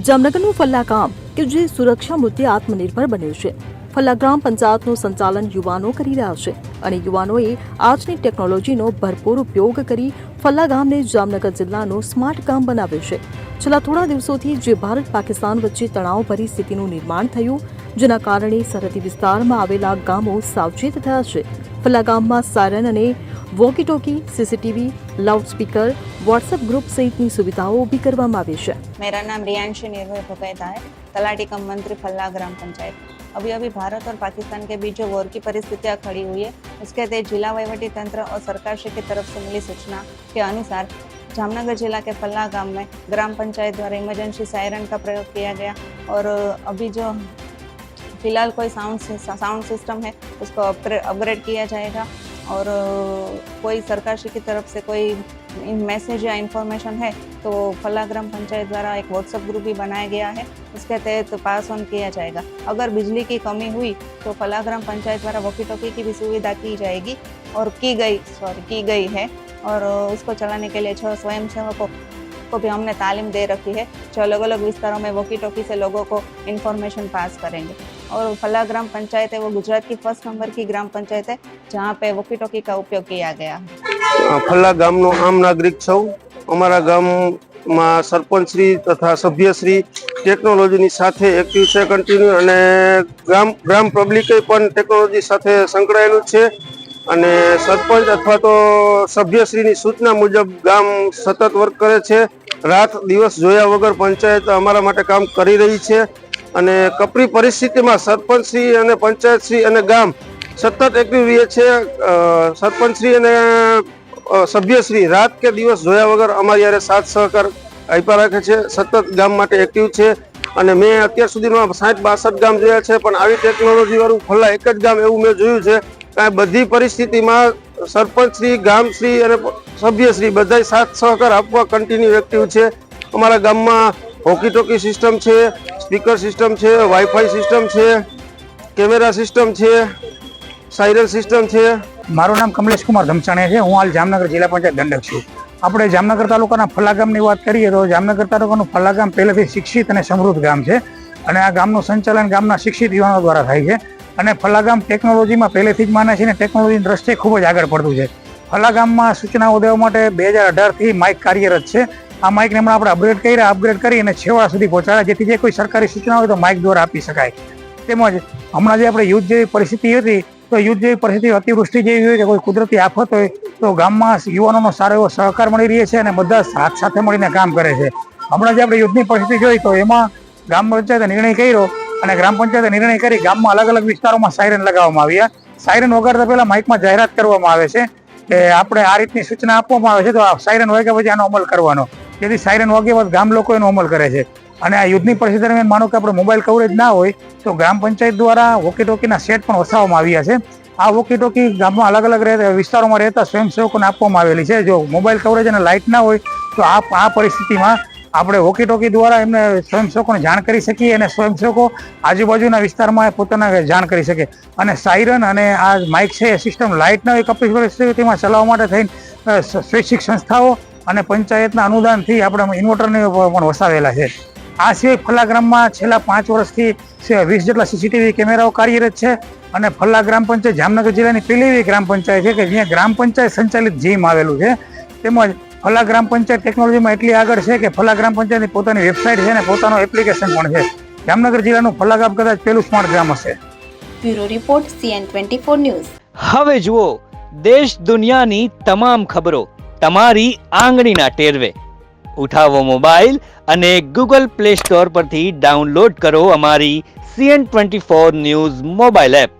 જામનગરનું ફલ્લા ગામ કે જે સુરક્ષા મુદ્દે આત્મનિર્ભર બન્યું છે. ફલ્લા ગ્રામ પંચાયતનું સંચાલન યુવાનો કરી રહ્યા છે અને યુવાનોએ આજની ટેકનોલોજીનો ભરપૂર ઉપયોગ કરી ફલ્લા ગામને જામનગર જિલ્લાનું સ્માર્ટ ગામ બનાવ્યું છે. છેલ્લા થોડા દિવસોથી જે ભારત પાકિસ્તાન વચ્ચે તણાવભરી સ્થિતિનું નિર્માણ થયું, જેના કારણે સરહદી વિસ્તારમાં આવેલા ગામો સાવચેત થયા છે. ફલ્લા ગામમાં સાયરન અને walkie talkie, CCTV, loudspeaker, WhatsApp group सहितनी सुविधाओं भी કરવામાં આવી છે. मेरा नाम रियांशी निर्भय भुकैता है, तलाटी कम मंत्री फल्ला ग्राम पंचायत. अभी भारत और पाकिस्तान के बीच जो वॉर की परिस्थितियां खड़ी हुई है, उसके तहत जिला वहीवटी तंत्र और सरकार श्री की तरफ से मिली सूचना के अनुसार जामनगर जिला के फल्ला गांव में ग्राम पंचायत द्वारा इमरजेंसी सायरन का प्रयोग किया गया और अभी जो फिलहाल कोई साउंड सिस्टम है उसको अपग्रेड किया जाएगा और कोई सरकार श्री की तरफ से कोई मैसेज या इन्फॉर्मेशन है तो फल्ला ग्राम पंचायत द्वारा एक व्हाट्सएप ग्रुप भी बनाया गया है, उसके तहत पास ऑन किया जाएगा. अगर बिजली की कमी हुई तो फल्ला ग्राम पंचायत द्वारा वॉकी टॉकी की भी सुविधा की जाएगी और की गई है और उसको चलाने के लिए 6 स्वयंसेवकों को भी हमने तालीम दे रखी है, जो अलग अलग विस्तारों में वॉकी टॉकी से लोगों को इन्फॉर्मेशन पास करेंगे. और फल्ला ग्राम पंचायत है वो गुजरात की 1st नंबर की ग्राम पंचायत है जहाँ पे वॉकी टॉकी का उपयोग किया गया है. फल्ला गामनो आम नागरिक छौ. अमारा गामમાં સરપંચશ્રી તથા સભ્યશ્રી ટેકનોલોજીની સાથે એક્ટિવ છે કન્ટિન્યુ અને ગ્રામ પબ્લિકે પણ ટેકનોલોજી સાથે સંકળાયેલું છે અને સરપંચ અથવા તો સભ્યશ્રીની સૂચના મુજબ ગામ સતત વર્ક કરે છે. રાત દિવસ જોયા વગર પંચાયત અમારા માટે કામ કરી રહી છે અને કપરી પરિસ્થિતિમાં સરપંચશ્રી અને પંચાયતશ્રી અને ગામ સતત એક્ટિવ રહે છે. સરપંચશ્રી અને સભ્યશ્રી રાત કે દિવસ જોયા વગર અમારી યારે સાથ સહકાર આપ્યા રાખે છે, સતત ગામ માટે એક્ટિવ છે અને મેં અત્યાર સુધીમાં 60-62 ગામ જોયા છે પણ આવી ટેકનોલોજી વાળું ફલ્લા એક જ ગામ એવું મેં જોયું છે. બધી પરિસ્થિતિમાં સરપંચશ્રી, ગામશ્રી અને સભ્યશ્રી બધા સાથ સહકાર આપવા કન્ટિન્યુ એક્ટિવ છે. અમારા ગામમાં વોકી ટોકી સિસ્ટમ છે, સ્પીકર સિસ્ટમ છે, વાઈફાઈ સિસ્ટમ છે, કેમેરા સિસ્ટમ છે, સાયરન સિસ્ટમ છે. મારું નામ કમલેશ કુમાર ધમચાણીયા છે. હું હાલ જામનગર જિલ્લા પંચાયત દંડક છું. આપણે જામનગર તાલુકાના ફલ્લા ગામની વાત કરીએ તો જામનગર તાલુકાનું ફલ્લા ગામ પહેલેથી શિક્ષિત અને સમૃદ્ધ ગામ છે અને આ ગામનું સંચાલન ગામના શિક્ષિત યુવાનો દ્વારા થાય છે અને ફલ્લા ગામ ટેકનોલોજીમાં પહેલેથી જ માને છે અને ટેકનોલોજીની દ્રષ્ટિએ ખૂબ જ આગળ પડતું છે. ફલ્લા ગામમાં સૂચનાઓ દેવા માટે 2018થી માઇક કાર્યરત છે. આ માઇકને હમણાં આપણે અપગ્રેડ કરી અને છેવાડા સુધી પહોંચાડ્યા જેથી જે કોઈ સરકારી સૂચના હોય તો માઇક દ્વારા આપી શકાય. તેમજ હમણાં જે આપણે યુદ્ધ જેવી પરિસ્થિતિ હતી તો યુદ્ધ જેવી પરિસ્થિતિ, અતિવૃષ્ટિ જેવી હોય કે કોઈ કુદરતી આફત હોય તો ગામમાં યુવાનોનો સારો એવો સહકાર મળી રહે છે અને બધા સાથે મળીને કામ કરે છે. હમણાં જે આપણે યુદ્ધની પરિસ્થિતિ જોઈ તો એમાં ગ્રામ પંચાયતે નિર્ણય કર્યો અને ગ્રામ પંચાયતે નિર્ણય કરી ગામમાં અલગ અલગ વિસ્તારોમાં સાયરન લગાવવામાં આવ્યા. સાયરન વગાડતા પહેલા માઇકમાં જાહેરાત કરવામાં આવે છે કે આપણે આ રીતની સૂચના આપવામાં આવે છે તો સાયરન વાગ્યા પછી આનો અમલ કરવાનો, જેથી સાયરન વાગ્યા બાદ ગામ લોકો એનો અમલ કરે છે. અને આ યુદ્ધની પરિસ્થિતિ દરમિયાન માનો કે આપણે મોબાઈલ કવરેજ ના હોય તો ગ્રામ પંચાયત દ્વારા વોકી ટોકીના સેટ પણ વસાવવામાં આવ્યા છે. આ વોકી ટોકી ગામમાં અલગ અલગ વિસ્તારોમાં રહેતા સ્વયંસેવકોને આપવામાં આવેલી છે. જો મોબાઈલ કવરેજ અને લાઇટ ના હોય તો આ પરિસ્થિતિમાં આપણે વોકી ટોકી દ્વારા એમને સ્વયંસેવકોને જાણ કરી શકીએ અને સ્વયંસેવકો આજુબાજુના વિસ્તારમાં પોતાના જાણ કરી શકે. અને સાયરન અને આ માઇક છે એ સિસ્ટમ લાઇટ ના હોય કપરી પરિસ્થિતિમાં ચલાવવા માટે થઈને સ્વૈચ્છિક સંસ્થાઓ અને પંચાયતના અનુદાનથી આપણે ઇન્વર્ટરને પણ વસાવેલા છે. આ સિવાય ફલ્લા ગ્રામમાં છેલ્લા 5 વર્ષથી 20 જેટલા સીસીટીવી કેમેરાઓ કાર્યરત છે અને ફલ્લા ગ્રામ પંચાયત જામનગર જિલ્લાની પહેલી એવી ગ્રામ પંચાયત છે કે જ્યાં ગ્રામ પંચાયત સંચાલિત જીમ આવેલું છે. તેમજ ફલ્લા ગ્રામ પંચાયત ટેકનોલોજીમાં એટલી આગળ છે કે ફલ્લા ગ્રામ પંચાયતની પોતાની વેબસાઇટ છે અને પોતાનો એપ્લિકેશન પણ છે. જામનગર જિલ્લાનું ફલ્લા ગામ કદાચ પહેલું સ્માર્ટ ગ્રામ હશે. Bureau report CN24 news. હવે જુઓ દેશ દુનિયાની તમામ ખબરો તમારી આંગળીના ટેરવે. ઉઠાવો મોબાઈલ અને Google Play Store પરથી ડાઉનલોડ કરો અમારી CN24 ન્યૂઝ મોબાઈલ એપ.